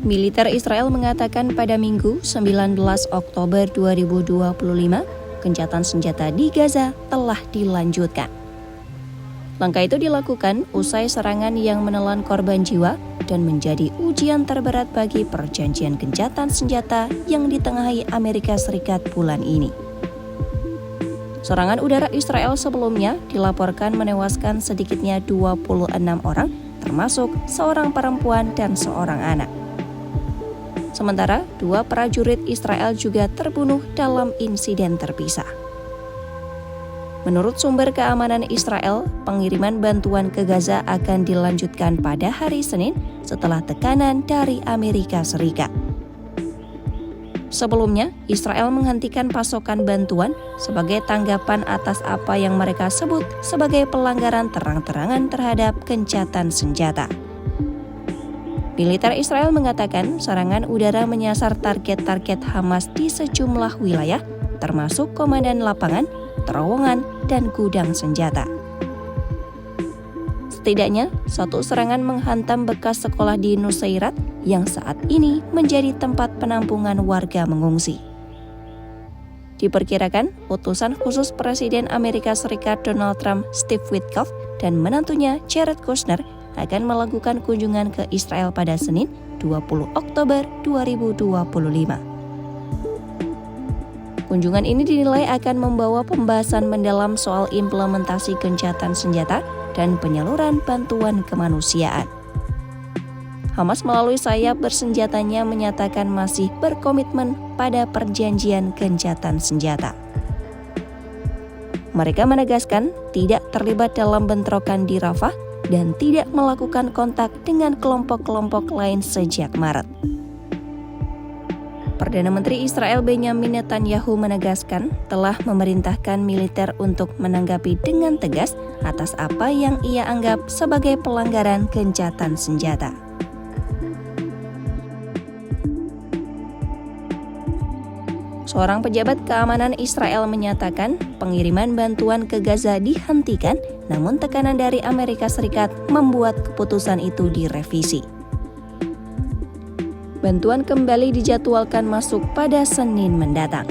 Militer Israel mengatakan pada Minggu 19 Oktober 2025, gencatan senjata di Gaza telah dilanjutkan. Langkah itu dilakukan usai serangan yang menelan korban jiwa dan menjadi ujian terberat bagi perjanjian gencatan senjata yang ditengahi Amerika Serikat bulan ini. Serangan udara Israel sebelumnya dilaporkan menewaskan sedikitnya 26 orang, termasuk seorang perempuan dan seorang anak. Sementara, 2 prajurit Israel juga terbunuh dalam insiden terpisah. Menurut sumber keamanan Israel, pengiriman bantuan ke Gaza akan dilanjutkan pada hari Senin setelah tekanan dari Amerika Serikat. Sebelumnya, Israel menghentikan pasokan bantuan sebagai tanggapan atas apa yang mereka sebut sebagai pelanggaran terang-terangan terhadap gencatan senjata. Militer Israel mengatakan serangan udara menyasar target-target Hamas di sejumlah wilayah, termasuk komandan lapangan, terowongan, dan gudang senjata. Setidaknya, 1 serangan menghantam bekas sekolah di Nusairat yang saat ini menjadi tempat penampungan warga mengungsi. Diperkirakan, utusan khusus Presiden Amerika Serikat Donald Trump, Steve Witkoff, dan menantunya Jared Kushner akan melakukan kunjungan ke Israel pada Senin, 20 Oktober 2025. Kunjungan ini dinilai akan membawa pembahasan mendalam soal implementasi gencatan senjata dan penyaluran bantuan kemanusiaan. Hamas melalui sayap bersenjatanya menyatakan masih berkomitmen pada perjanjian gencatan senjata. Mereka menegaskan tidak terlibat dalam bentrokan di Rafah dan tidak melakukan kontak dengan kelompok-kelompok lain sejak Maret. Perdana Menteri Israel Benjamin Netanyahu menegaskan telah memerintahkan militer untuk menanggapi dengan tegas atas apa yang ia anggap sebagai pelanggaran gencatan senjata. Seorang pejabat keamanan Israel menyatakan pengiriman bantuan ke Gaza dihentikan, namun tekanan dari Amerika Serikat membuat keputusan itu direvisi. Bantuan kembali dijadwalkan masuk pada Senin mendatang.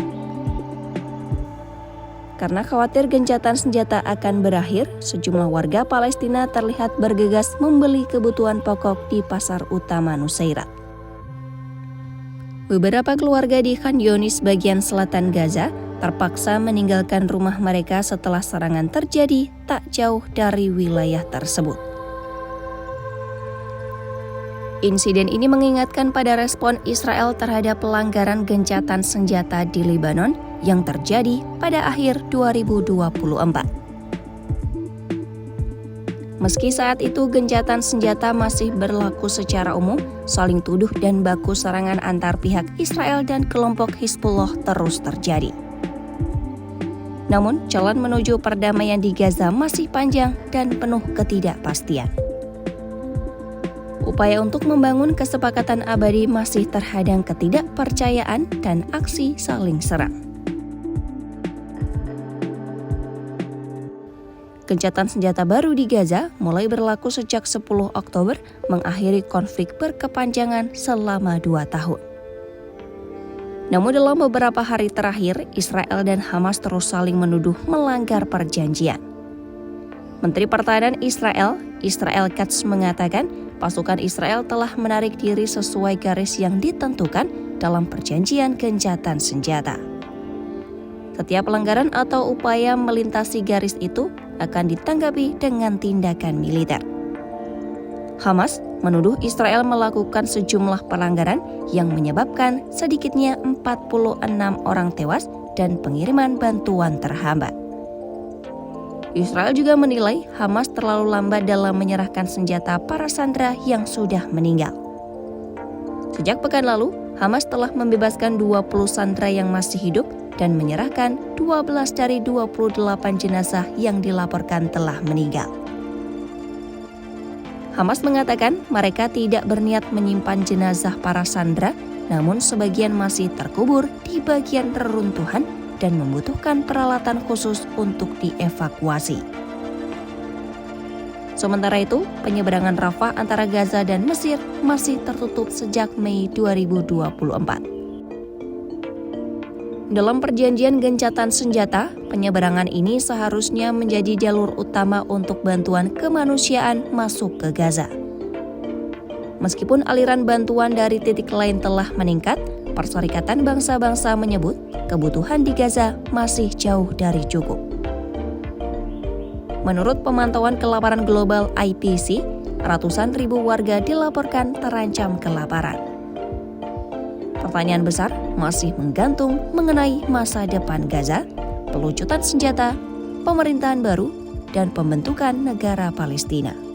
Karena khawatir gencatan senjata akan berakhir, sejumlah warga Palestina terlihat bergegas membeli kebutuhan pokok di pasar utama Nusairat. Beberapa keluarga di Khan Younis bagian selatan Gaza terpaksa meninggalkan rumah mereka setelah serangan terjadi tak jauh dari wilayah tersebut. Insiden ini mengingatkan pada respon Israel terhadap pelanggaran gencatan senjata di Lebanon yang terjadi pada akhir 2024. Meski saat itu gencatan senjata masih berlaku secara umum, saling tuduh dan baku serangan antar pihak Israel dan kelompok Hizbullah terus terjadi. Namun, jalan menuju perdamaian di Gaza masih panjang dan penuh ketidakpastian. Upaya untuk membangun kesepakatan abadi masih terhadang ketidakpercayaan dan aksi saling serang. Gencatan senjata baru di Gaza mulai berlaku sejak 10 Oktober, mengakhiri konflik berkepanjangan selama 2 tahun. Namun dalam beberapa hari terakhir, Israel dan Hamas terus saling menuduh melanggar perjanjian. Menteri Pertahanan Israel, Israel Katz mengatakan, pasukan Israel telah menarik diri sesuai garis yang ditentukan dalam perjanjian gencatan senjata. Setiap pelanggaran atau upaya melintasi garis itu akan ditanggapi dengan tindakan militer. Hamas menuduh Israel melakukan sejumlah pelanggaran yang menyebabkan sedikitnya 46 orang tewas dan pengiriman bantuan terhambat. Israel juga menilai Hamas terlalu lambat dalam menyerahkan senjata para sandera yang sudah meninggal. Sejak pekan lalu, Hamas telah membebaskan 20 sandera yang masih hidup dan menyerahkan 12 dari 28 jenazah yang dilaporkan telah meninggal. Hamas mengatakan mereka tidak berniat menyimpan jenazah para sandera, namun sebagian masih terkubur di bagian reruntuhan dan membutuhkan peralatan khusus untuk dievakuasi. Sementara itu, penyeberangan Rafah antara Gaza dan Mesir masih tertutup sejak Mei 2024. Dalam perjanjian gencatan senjata, penyeberangan ini seharusnya menjadi jalur utama untuk bantuan kemanusiaan masuk ke Gaza. Meskipun aliran bantuan dari titik lain telah meningkat, Perserikatan Bangsa-Bangsa menyebut kebutuhan di Gaza masih jauh dari cukup. Menurut pemantauan kelaparan global IPC, ratusan ribu warga dilaporkan terancam kelaparan. Pertanyaan besar masih menggantung mengenai masa depan Gaza, pelucutan senjata, pemerintahan baru, dan pembentukan negara Palestina.